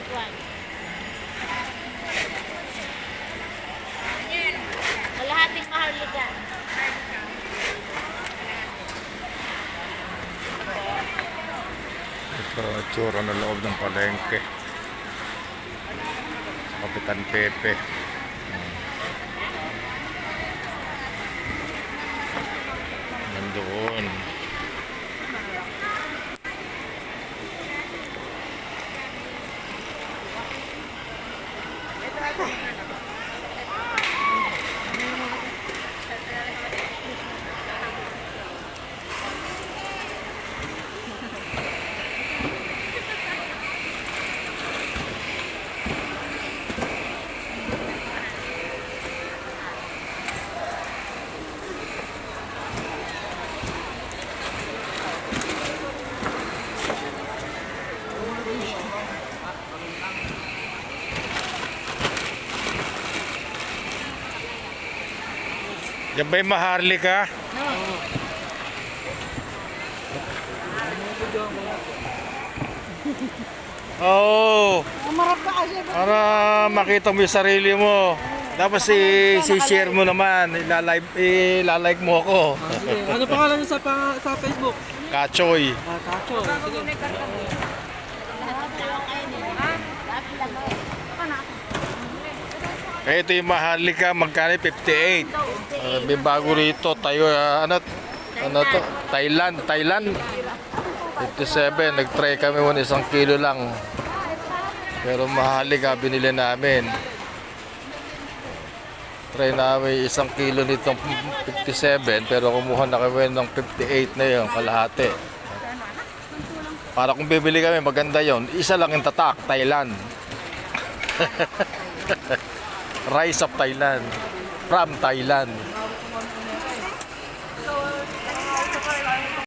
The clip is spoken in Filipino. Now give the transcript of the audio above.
Kwan. Kalahating maharlika. Ito, tsura na loob ng palengke. Kapitan Pepe. Nandoon. Yan ba yung maharlika? Oo. Para makita mo yung sarili mo. Tapos i-share mo naman. Ilalike mo ako. Sige. Ano pangalan niyo sa Facebook? Kachoy. Kacho. Sige. Ito yung maharlika, magkano? 58. May bago rito, tayo, ano to? Thailand. 57, nag-try kami muna 1 kilo lang. Pero maharlika, binili namin. Try namin 1 kilo nitong 57, pero kumuha na kami ng 58 na yun, kalahati. Para kung bibili kami, maganda yon. Isa lang yung tatak, Thailand. Rice of Thailand. From Thailand.